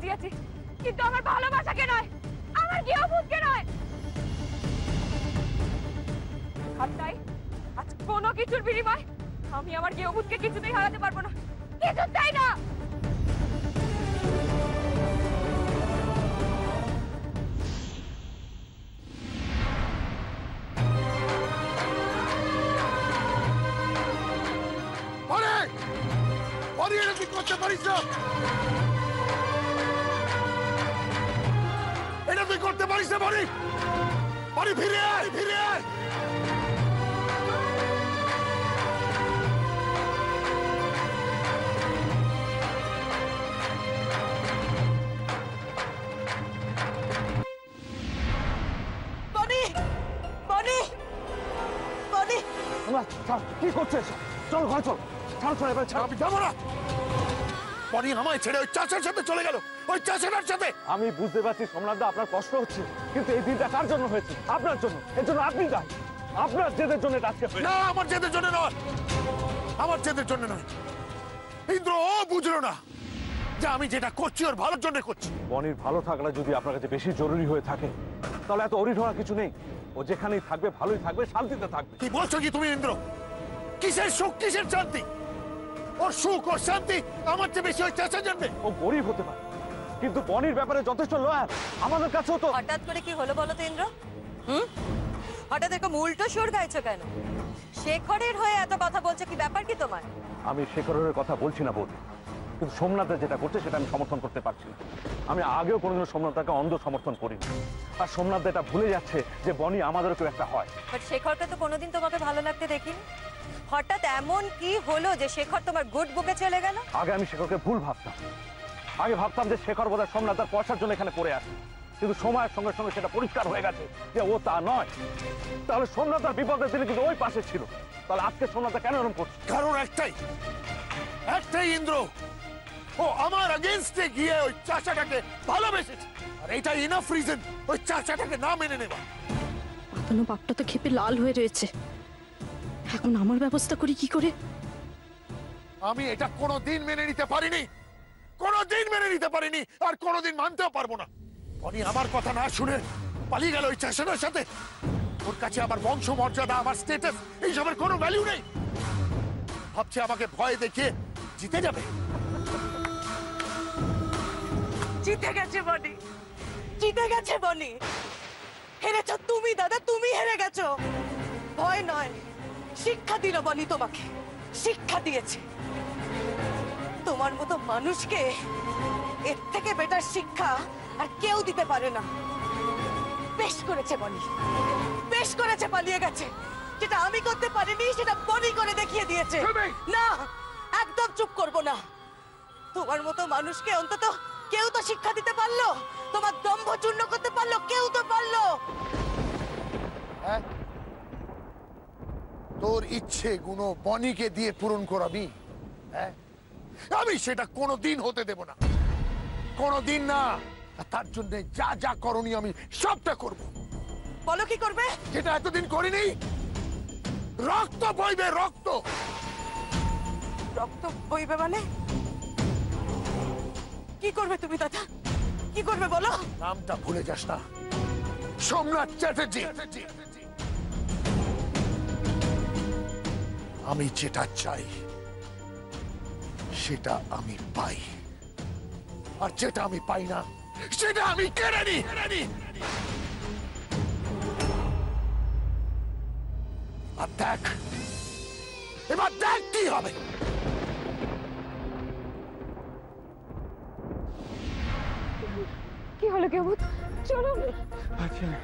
রাজি আছি, কিন্তু আমার ভালোবাসাকে নয়, আমার গৃহভূতকে নয়। আর তাই আজ কোনো কিছুর বিনিময় আমি আমার গৃহভূতকে কিছুতেই হারাতে পারবো না, কিছুতেই না। করতে পারিস না, এটা তুই করতে পারিস না। বাড়ি বাড়ি ফিরে আয়, ফিরে আয়। কি করছিস? চল ঘরে চল, ছাড় চল এবার। আমি যাবো না। বনি আমায় ছেড়ে ওই চাচার সাথে চলে গেল, ওই চাচার সাথে। আমি বুঝতে পারছি সোমনাথদা আপনার কষ্ট হচ্ছে, কিন্তু এই দিনটা কার জন্য হয়েছে? আপনার জন্য। এর জন্য আপনি দায়ী। আপনার জেদের জন্য আজকে। না, আমার জেদের জন্য নয়, আমার জেদের জন্য নয়। ইন্দ্র ও বুঝলো না যে আমি যেটা করছি ওর ভালোর জন্য করছি। বনির ভালো থাকলে যদি আপনার কাছে বেশি জরুরি হয়ে থাকে, তাহলে এত অরিড হওয়ার কিছু নেই। ও যেখানেই থাকবে ভালোই থাকবে, শান্তিতে থাকবে। কি বলছো কি তুমি ইন্দ্র? কিসের সুখ, কিসের শান্তি? ওর সুখ ওর শান্তি আমার চেয়ে বেশি ওই চাচা জানবে। ও গরিব হতে পারে, কিন্তু বনির ব্যাপারে যথেষ্ট লয়াল। আমাদের কাছেও তো। হঠাৎ করে কি হলো বলো তো ইন্দ্র? হঠাৎ এরকম উল্টো সুর গাইছো কেন? শেখরের হয়ে এত কথা বলছো, কি ব্যাপার কি তোমার? আমি শেখরের কথা বলছি না বৌদি, কিন্তু সোমনাথদা যেটা করছে সেটা আমি সমর্থন করতে পারছি না। আমি আগেও কোনোদিন সোমনাথদাকে অন্ধ সমর্থন করিনি, আর সোমনাথদা এটা ভুলে যাচ্ছে যে বনি আমাদেরও কেউ একটা হয়। বাট শেখরকে তো কোনোদিন তোমাকে ভালো লাগতে দেখিনি। হঠাৎ এমন কি হলো যে শেখর তোমার গুড বুকে চলে গেল? আগে আমি শেখরকে ভুল ভাবতাম। আগে ভাবতাম যে শেখর বোধহয় সোমনাথদার পয়সার জন্য এখানে পড়ে আসে, কিন্তু সময়ের সঙ্গে সঙ্গে সেটা পরিষ্কার হয়ে গেছে যে ও তা নয়। তাহলে সোমনাথদার বিপদের দিনে কিন্তু ওই পাশে ছিল, তাহলে আজকে সোমনাথদা কেন এরকম করছে? কারণ একটাই, একটাই ইন্দ্র, ও আমার এগেইনস্টে গিয়ে ওই চাচাটাকে ভালোবেসেছে। আর এটাই ইনাফ রিজন ওই চাচাটাকে না মেনে নেওয়া। পাতানো বাপটা তো খেপে লাল হয়ে রয়েছে, এখন আমার ব্যবস্থা করি কি করে? আমি এটা কোনোদিন মেনে নিতে পারিনি, কোনোদিন মেনে নিতে পারিনি, আর কোনোদিন মানতেও পারবো না। বনি আমার কথা না শুনে পালিয়ে গেল ওই চাচাটার সাথে। ওর কাছে আমার বংশ মর্যাদা, আমার স্ট্যাটাস এইসবের কোনো ভ্যালু নেই। ভাবছে আমাকে ভয় দেখিয়ে জিতে যাবে। জিতে গেছে বনি, জিতে গেছে বনি। হেরেছ তুমি দাদা, তুমি হেরে গেছো। ভয় নয়, শিক্ষা দিল বনি তোমাকে, শিক্ষা দিয়েছে। তোমার মতো মানুষকে এর থেকে বেটার শিক্ষা আর কেউ দিতে পারে না। বেশ করেছে বনি, বেশ করেছে, পালিয়ে গেছে। যেটা আমি করতে পারিনি সেটা বনি করে দেখিয়ে দিয়েছে। না, একদম চুপ করবো না। তোমার মতো মানুষকে অন্তত কেউ তো শিক্ষা দিতে পারলো, তোমার দম্ভ চূর্ণ করতে পারলো, কেউ তো পারলো। হ্যাঁ, তোর ইচ্ছে গুলো বনিকে দিয়ে পূরণ করাবি? হ্যাঁ, আমি সেটা কোনোদিন হতে দেব না, কোনোদিন না। তার জন্য যা যা করণীয় আমি সবটা করব। বলো কি করবে? যেটা এতদিন করিনি। রক্ত বইবে, রক্ত। রক্ত বইবে মানে? কি করবে তুমি দাদা, কি করবে বলো? নামটা ভুলে যাস না, সোমনাথ চ্যাটার্জি। আমি যেটা চাই সেটা আমি পাই, আর যেটা আমি পাই না সেটা আমি কেড়ে নিই। আর দেখ, এবার দেখ কি হবে। কি হলো গৃহভূত? চলুন। পারছি না,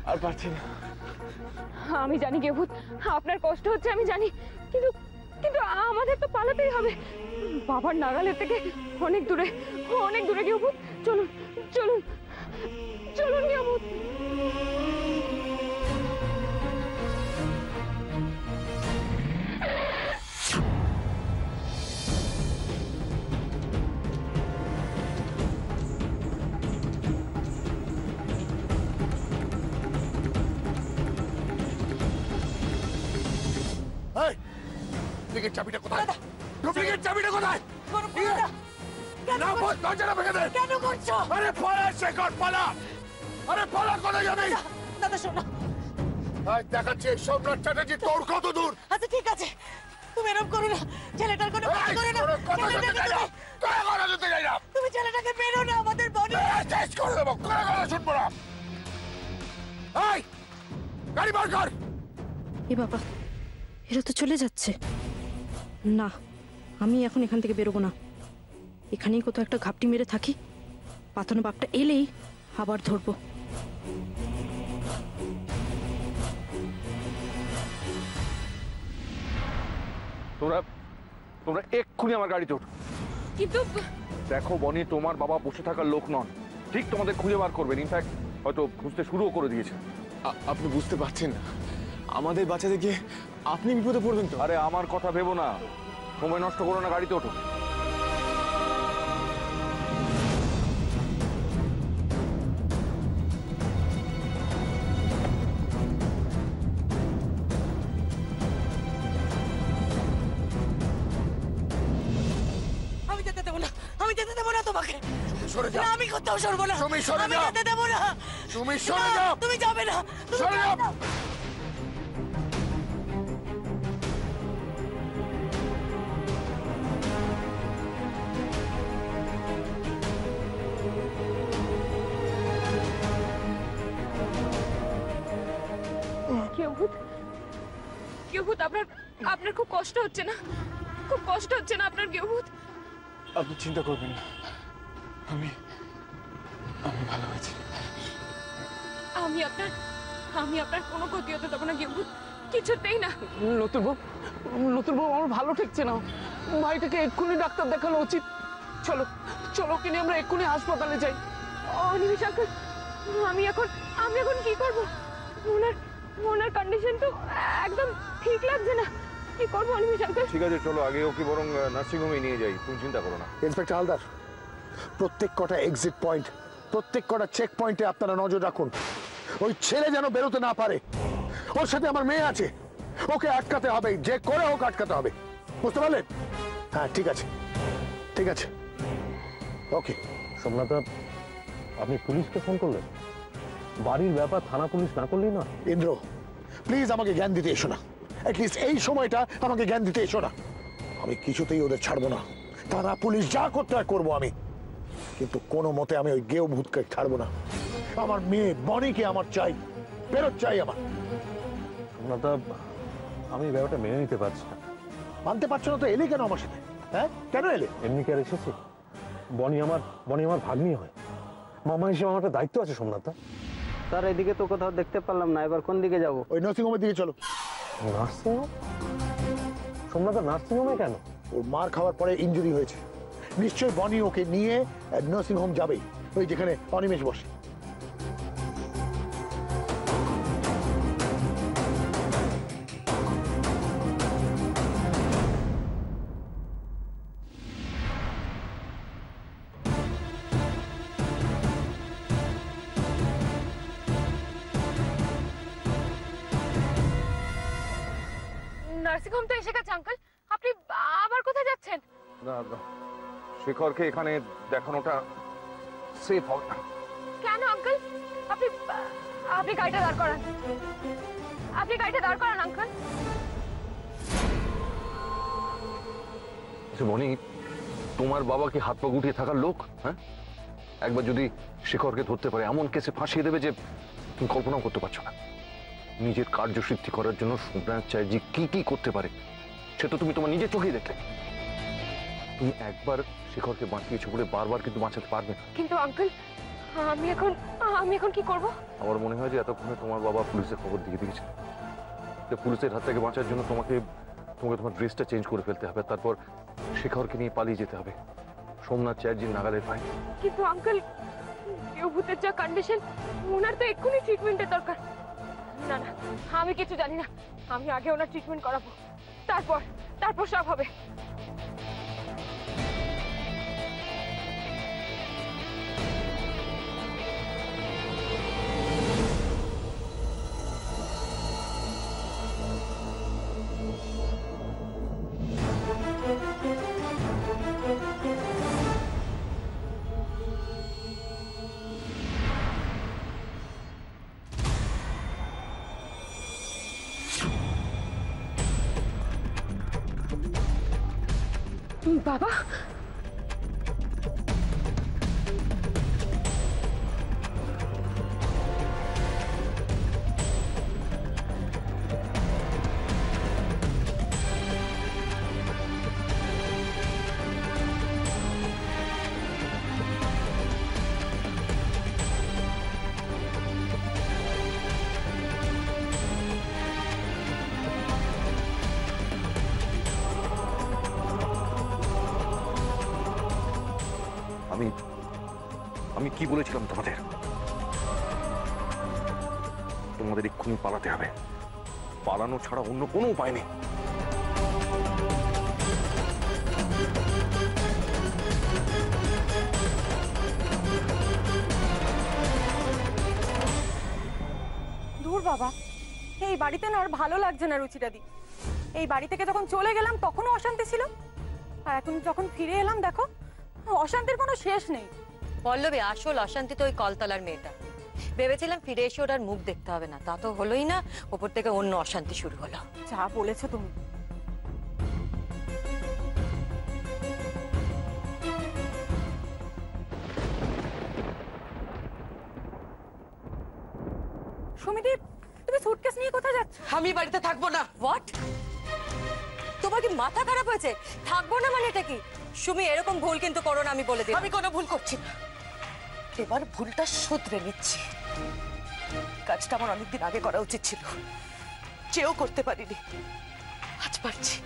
আর পারছি না। আমি জানি গৃহভূত, আপনার কষ্ট হচ্ছে আমি জানি, কিন্তু কিন্তু আমাদের তো পালাতেই হবে। বাবার নাগালের থেকে অনেক দূরে, অনেক দূরে গৃহভূত। চলুন চলুন চলুন গৃহভূত। ডুপ্লিকেট চাবিটা কোথায়? ডুপ্লিকেট চাবিটা কোথায়? না বল, দরজাটা ভেঙে দে। কেন করছো? আরে পালা শেখর, পালা। আরে পালা, কোথায় যাবি? দাদা শোনো। আজ দেখাচ্ছি সোমনাথ চ্যাটার্জি তোর কত দূর। আচ্ছা ঠিক আছে, তুমি এরকম করো না, ছেলেটার কোনো ক্ষতি এই, করো না। তোর কথা শুনতে ছেলেটাকে চাই না। তোর কথা শুনতে চাই না। তুমি ছেলেটাকে মেরো না, আমাদের বনি। শেষ করে দেবো, কোনো কথা শুনবো না। এই, গাড়ি বার কর। এ বাবা, এরা তো চলে যাচ্ছে। না, আমি এখন এখান থেকে বেরোবো না। এখানেই কোথাও একটা ঘাপটি মেরে থাকি, পাতানো বাপটা এলেই আবার ধরবো। তোমরা তোমরা এক্ষুনি আমার গাড়িতে ওঠো। কিন্তু দেখো বনি, তোমার বাবা বসে থাকার লোক নন, ঠিক তোমাদের খুঁজে বার করবেন। ইনফ্যাক্ট হয়তো খুঁজতে শুরুও করে দিয়েছে। আপনি বুঝতে পারছেন না, আমাদের বাঁচাতে গিয়ে আপনি বিপদে পড়বেন তো। আরে আমার কথা ভেবো না, সময় নষ্ট করো না, গাড়িতে ওঠো। আমি যেতে দেবো না, আমি যেতে দেবো না তোমাকে। সরে যা। না, আমি কোথাও সরবো না। তুমি সরে আমি যাও। যেতে দেবো না। তুমি সরে না, যাও। তুমি যাবে না। তুমি সরে যাবে যাও। না। কেউভূত, কেউভূত, আপনার আপনার খুব কষ্ট হচ্ছে না? খুব কষ্ট হচ্ছে না আপনার কেউভূত? আপনি চিন্তা করবেন না, আমি আমি ভালো আছি। আমি আপনার কোনো ক্ষতি হতে দেবো না কেউভূত, কিছুতেই না। নতুন বউ আমার ভালো ঠেকছে না। ভাইটাকে এক্ষুনি ডাক্তার দেখানো উচিত। চলো চলো, ওকে নিয়ে আমরা এক্ষুনি হাসপাতালে যাই। অনিমেষ আঙ্কেল, আমি এখন কি করব? ওনার কন্ডিশন তো একদম ঠিক লাগছে না। কি করবো অনিমেষ আঙ্কেল? ঠিক আছে, চলো আগে ওকে বরং নার্সিংহোমে নিয়ে যাই, তুমি চিন্তা করো না। ইন্সপেক্টর হালদার, প্রত্যেক কটা এক্সিট পয়েন্ট, প্রত্যেক কটা চেক পয়েন্টে আপনারা নজর রাখুন। ওই ছেলে যেন বেরোতে না পারে। ওর সাথে আমার মেয়ে আছে, ওকে আটকাতে হবে, যে করে হোক আটকাতে হবে। বুঝতে পারলেন? হ্যাঁ ঠিক আছে, ঠিক আছে, ওকে। সোমনাথ, আপনি পুলিশকে ফোন করলেন? বাড়ির ব্যাপার থানা পুলিশ না করলেই না। ইন্দ্র, প্লিজ আমাকে জ্ঞান দিতে এসো না। অ্যাটলিস্ট এই সময়টা আমাকে জ্ঞান দিতে এসো না। আমি কিছুতেই ওদের ছাড়বো না। থানা পুলিশ যা করতে হয় করবো আমি, কিন্তু কোনো মতে আমি ওই গেও ভূতকে ছাড়বো না। আমার মেয়ে বনিকে আমার চাই, ফেরত চাই আমার। সোমনাথ, আমি ব্যাপারটা মেনে নিতে পারছি না। মানতে পারছো না তো এলে কেন আমার সাথে? হ্যাঁ, কেন এলে? এমনি কি আর এসেছি? বনি আমার ভাগ্নি হয়, মামা হিসেবে আমার একটা দায়িত্ব আছে। সোমনাথ, স্যার এদিকে তো কোথাও দেখতে পেলাম না, এবার কোন দিকে যাব? ওই নার্সিংহোমের দিকে চলো। নার্সিংহোম? সোমনাথ, নার্সিংহোমে কেন? ওর মার খাওয়ার পরে ইনজুরি হয়েছে, নিশ্চয়ই বনি ওকে নিয়ে নার্সিংহোম যাবেই, ওই যেখানে অনিমেষ বসে। নার্সিং হোম তো এসে গেছে আঙ্কেল, আপনি আবার কোথায় যাচ্ছেন? না, শেখরকে এখানে দেখানোটা সেফ হবে না। কেন আঙ্কেল? আপনি আপনি গাড়িটা দাঁড় করান, আপনি গাড়িটা দাঁড় করান আঙ্কেল। বনি, তোমার বাবা কি হাত পা গুটিয়ে থাকার লোক? হ্যাঁ, একবার যদি শেখরকে ধরতে পারে এমন কেসে ফাঁসিয়ে দেবে যে তুমি কল্পনাও করতে পারছো না। নিজের কার্যসিদ্ধি করার জন্য সোমনাথ চ্যাটার্জি কি কি করতে পারে সে তো তুমি তোমার নিজের চোখেই দেখলে। তুমি একবার শেখরকে বাঁচিয়েছো বলে বারবার কিন্তু বাঁচাতে পারবে না। কিন্তু আঙ্কেল, আমি এখন কি করব? আমার মনে হয় যে এতক্ষণে তোমার বাবা পুলিশের খবর দিয়ে দিয়েছে। পুলিশের হাত থেকে বাঁচার জন্য তোমাকে তোমার ড্রেসটা চেঞ্জ করে ফেলতে হবে, তারপর শেখরকে নিয়ে পালিয়ে যেতে হবে সোমনাথ চ্যাটার্জির নাগালের বাইরে। কিন্তু আঙ্কেল, কেউভূতের যা কন্ডিশন, ওনার তো এক্ষুনি ট্রিটমেন্টের দরকার। না না, আমি কিছু জানি না, আমি আগে ওনার ট্রিটমেন্ট করাবো, তারপর সব হবে। বাবা, আমি আমি কি বলেছিলাম তোমাদের? তোমাদের এক্ষুনি পালাতে হবে। পালানো ছাড়া অন্য কোনো উপায় নেই। দূর বাবা, এই বাড়িতে না আর ভালো লাগছে না রুচিটা দি। এই বাড়ি থেকে যখন চলে গেলাম তখনও অশান্তি ছিল, আর এখন যখন ফিরে এলাম দেখো অশান্তির কোনো শেষ নেই। পল্লবী, আসল অশান্তি তো ওই কলতলার মেয়েটা। ভেবেছিলাম ফিরে এসে ওটার মুখ দেখতে হবে না, তা তো হলোই না, ওপর থেকে অন্য অশান্তি শুরু হলো। যা বলেছো তুমি। সুমিদি, তুমি সুটকেস নিয়ে কোথায় যাচ্ছ? আমি বাড়িতে থাকবো না। হোয়াট? তোমার কি মাথা খারাপ হয়েছে? থাকবো না মানে এটা কি? সুমি, এরকম ভুল কিন্তু করো না, আমি বলে দিই। আমি কোনো ভুল করছি না, এবার ভুলটা শুধরে নিচ্ছি। কাজটা আমার অনেকদিন আগে করা উচিত ছিল, চেয়েও করতে পারিনি, আজ পারছি।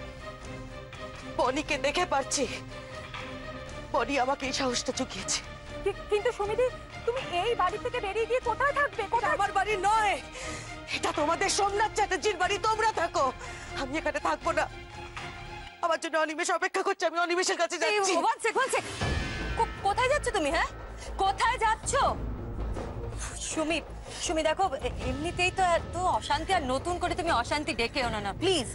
বনিকে দেখে পারছি, বনি আমাকে এই সাহসটা জুগিয়েছে। কিন্তু সুমিদি, তুমি এই বাড়ি থেকে বেরিয়ে গিয়ে কোথায় থাকবে? আমার বাড়ি নয়, এটা তোমাদের সোমনাথ চ্যাটার্জির বাড়ি, তোমরা থাকো। আমি এখানে থাকবো না, আমার জন্য অনিমেষ অপেক্ষা করছে, আমি অনিমেষের কাছে যাচ্ছি। কোথায় যাচ্ছ তুমি? হ্যাঁ, কোথায় যাচ্ছ? সুমি, সুমি দেখো, এমনিতেই তো এত অশান্তি, আর নতুন করে তুমি অশান্তি ডেকেও না, প্লিজ।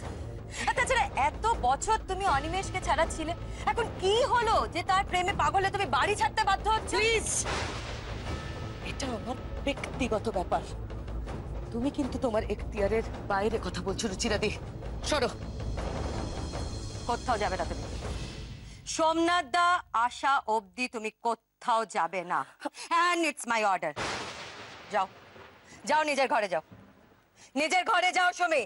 তাছাড়া এত বছর তুমি অনিমেষকে ছাড়াচ্ছিলে, এখন কি হলো যে তার প্রেমে পাগল হয়ে তুমি বাড়ি ছাড়তে বাধ্য হচ্ছ? প্লিজ, এটা আমার ব্যক্তিগত ব্যাপার, তুমি কিন্তু তোমার এখতিয়ারের বাইরে কথা বলছো রুচিরাদি। সরো। কোথাও যাবে না তুমি। সোমনাথ দা আশা অবধি তুমি কোথাও যাবে না, অ্যান্ড ইটস মাই অর্ডার। যাও, যাও, নিজের ঘরে যাও, নিজের ঘরে যাও। সুমি,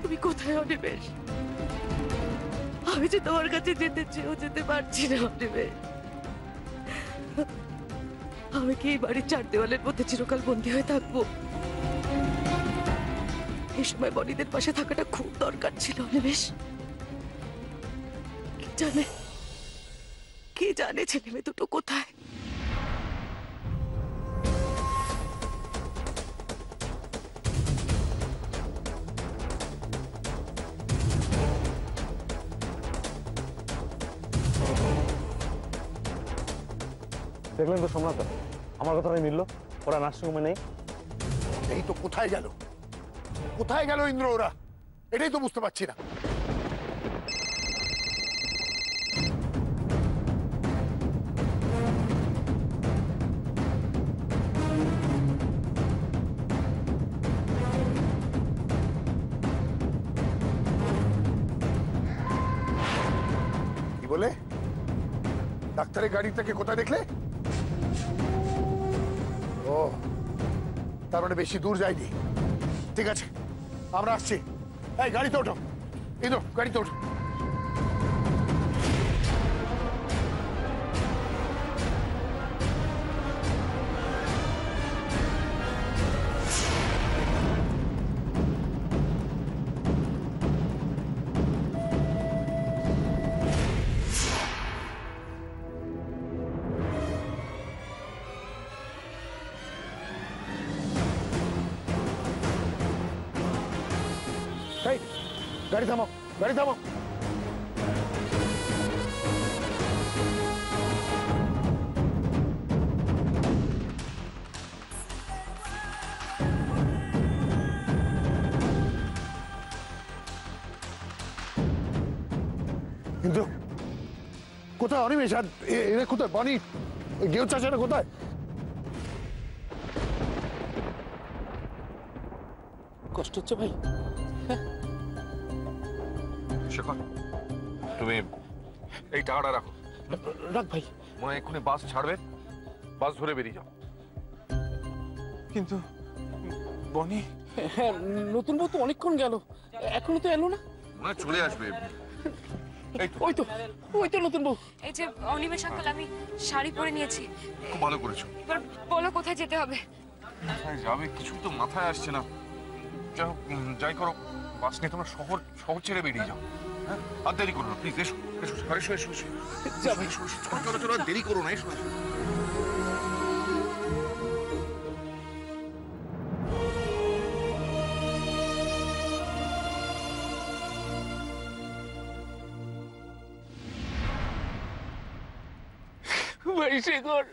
তুমি কোথায় অনিমেষ? আমি যে তোমার কাছে যেতে চেয়েও যেতে পারছি না অনিমেষ। আমি কি এই বাড়ির চার দেওয়ালের মধ্যে চিরকাল বন্দী হয়ে থাকবো? এই সময় বনিদের পাশে থাকাটা খুব দরকার ছিল অনিমেষ। কে জানে ছেলে মেয়ে দুটো কোথায়? দেখলেন তো সোমনাথ, আমার কথাটাই মিললো। ওরা নার্সিংহোমে নেই। এই তো কোথায় গেল, কোথায় গেল ইন্দ্র ওরা? এটাই তো বুঝতে পারছি না। কি বলে? ডাক্তারের গাড়ি থেকে কোথায় দেখলে? ও, তার মানে বেশি দূর যায়নি। ঠিক আছে, আমরা আসছি। এই গাড়িতে ওঠো, ইন্দ্র গাড়িতে ওঠো। গাড়ি থামো, গাড়ি থামো। কিন্তু কোথায় অনিমেষ? আর এরা কোথায়? বনি, গেউ চাচারা কোথায়? কষ্ট হচ্ছে ভাই? শেখর, তুমি এই টাকাটা রাখো। রাখ ভাই। মনে হয় এক্ষুনি বাস ছাড়বে, বাস ধরে বেরিয়ে যাও। কিন্তু বনি, হ্যাঁ, নতুন বউ তো অনেকক্ষণ গেল, এখনো তো এলো না। মনে হয় চলে আসবে। এই তো, ওই তো, ওই তো নতুন বউ। এই যে অনিমেষ আঙ্কেল, আমি শাড়ি পরে নিয়েছি। খুব ভালো করেছো। এবার বলো কোথায় যেতে হবে? কোথায় যাবে কিছু তো মাথায় আসছে না। যাই হোক, যাই করো, বাস নিয়ে তোমরা শহর ছেড়ে বেরিয়ে যাও। হ্যাঁ, আর দেরি করো না প্লিজ। এসো এসো এসো এসো এসো। যাবে। এসো এসো, চলো চলো চলো, আর দেরি করো না, এসো এসো। ভাই শেখর,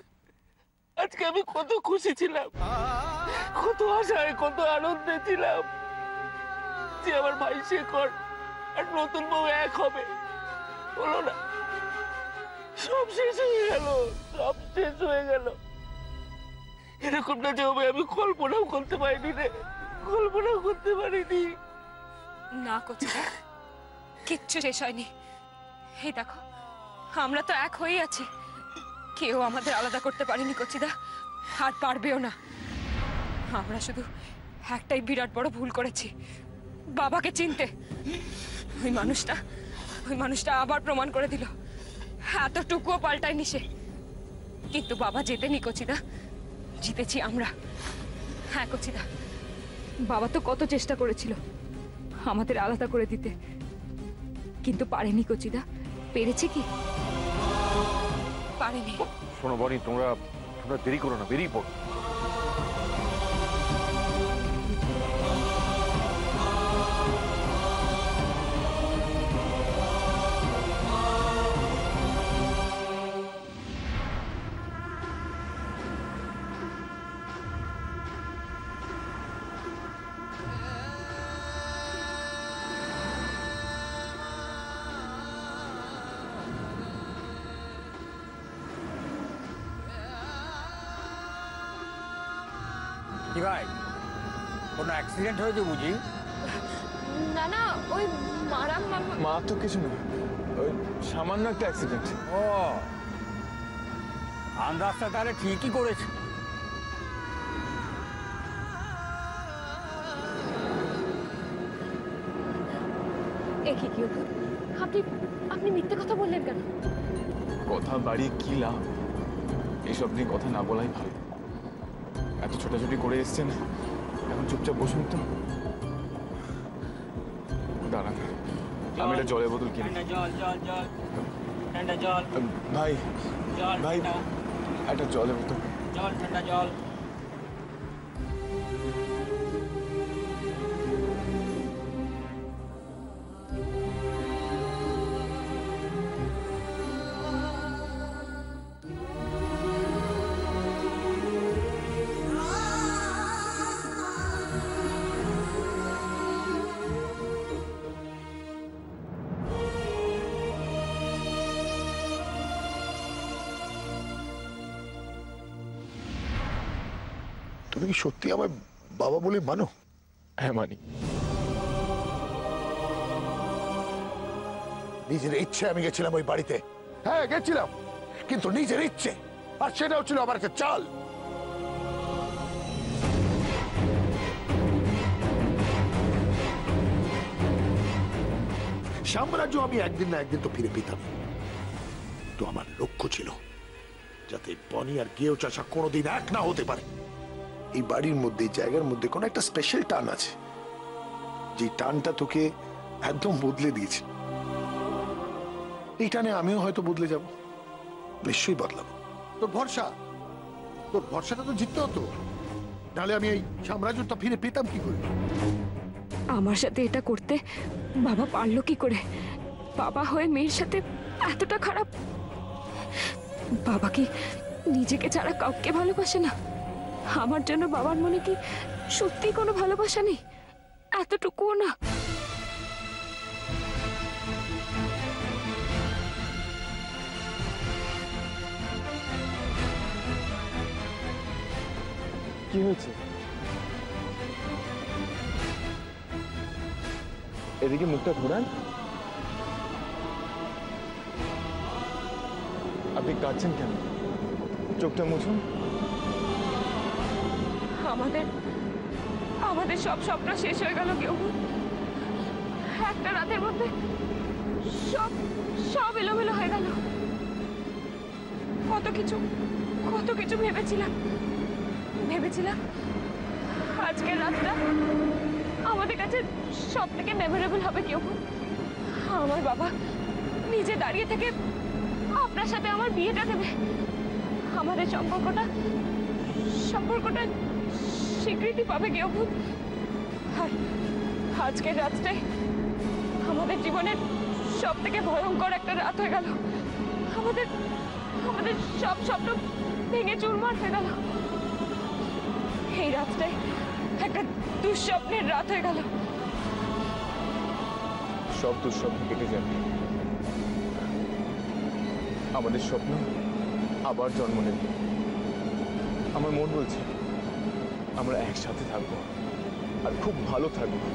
আজকে আমি কত খুশি ছিলাম, কত আশায়, কত আনন্দে ছিলাম যে আমার ভাই শেখর আর নতুন বউ এক হবে। হলো না, সব শেষ হয়ে গেল, সব শেষ হয়ে গেল। এরকমটা যে হবে আমি কল্পনাও করতে পারিনি রে, কল্পনাও করতে পারিনি। না কচিদা, কিচ্ছু শেষ হয়নি। এই দেখো, আমরা তো এক হয়েই আছি, কেউ আমাদের আলাদা করতে পারেনি কচিদা, আর পারবেও না। আমরা শুধু একটাই বিরাট বড় ভুল করেছি, বাবাকে চিনতে। ওই মানুষটা আবার প্রমাণ করে দিল এতটুকুও পাল্টায়নি সে। কিন্তু বাবা জেতেনি কচিদা, জিতেছি আমরা। হ্যাঁ কচিদা, বাবা তো কত চেষ্টা করেছিল আমাদের আলাদা করে দিতে, কিন্তু পারেনি কচিদা। পেরেছে কি? পারেনি। শোনো বনি, তোমরা দেরি করো না, বেরিয়ে পড়ো। কি ভাই, কোনো অ্যাক্সিডেন্ট হয়েছে বুঝি? না না, ওই মা তো কিছু না, ওই সামান্য একটা অ্যাক্সিডেন্ট। ও, আন্দাজটা তাহলে ঠিকই করেছে। একই কি হতো? আপনি মিথ্যে কথা বললেন কেন? কথা বাড়িয়ে কি লাভ, এসব নিয়ে কথা না বলাই ভালো। এত ছোটাছুটি করে এসছেন, এখন চুপচাপ বসুন তো। দাঁড়ান, আমি একটা জলের বোতল কিনি। ভাই ভাই, একটা জলের বোতল। ঠান্ডা জল। তুমি কি সত্যি আমার বাবা বলে মানো? হ্যাঁ মানি। নিজের ইচ্ছে আমি গেছিলাম ওই বাড়িতে, হ্যাঁ গেছিলাম, কিন্তু নিজের ইচ্ছে, আর সেটাও ছিল আমার একটা চাল। সাম্রাজ্য আমি একদিন না একদিন তো ফিরে পেতাম। তো আমার লক্ষ্য ছিল যাতে বনি আর গেও চাষা কোনোদিন এক না হতে পারে। এই বাড়ির মধ্যে, এই জায়গার মধ্যে কোনো একটা স্পেশাল টান আছে, যে টানটা তোকে একদম বদলে দিয়েছে। এই টানে আমিও হয়তো বদলে যাব, নিশ্চয়ই বদলাবো। তোর ভরসাটা তো জিততে হতো, নাহলে আমি এই সাম্রাজ্যটা ফিরে পেতাম কি করে? আমার সাথে এটা করতে বাবা পারলো কি করে? বাবা হয়ে মেয়ের সাথে এতটা খারাপ? বাবা কি নিজেকে ছাড়া কাউকে ভালোবাসে না? আমার জন্য বাবার মনে কি সত্যি কোনো ভালোবাসা নেই? এতটুকুও না? কি হয়েছে? এদিকে মুখটা ঘোরান। আপনি কাঁদছেন কেন? চোখটা মুছুন। আমাদের আমাদের সব স্বপ্ন শেষ হয়ে গেল কেউ। একটা রাতের মধ্যে সব সব এলোমেলো হয়ে গেল। কত কিছু ভেবেছিলাম আজকের রাতটা আমাদের কাছে সব থেকে মেমোরেবল হবে কেউ। আমার বাবা নিজে দাঁড়িয়ে থেকে আপনার সাথে আমার বিয়েটা দেবে। আমাদের সম্পর্কটা স্বীকৃতি পাবে কেউ। আর আজকের রাতটাই আমাদের জীবনের সব থেকে ভয়ঙ্কর একটা রাত হয়ে গেল। আমাদের সব স্বপ্ন ভেঙে চুরমার হয়ে গেল। এই রাতটাই একটা দুঃস্বপ্নের রাত হয়ে গেল। সব দুঃস্বপ্ন কেটে যাবে, আমাদের স্বপ্ন আবার জন্ম নেবে। আমার মন বলছে আমরা একসাথে থাকবো আর খুব ভালো থাকবো।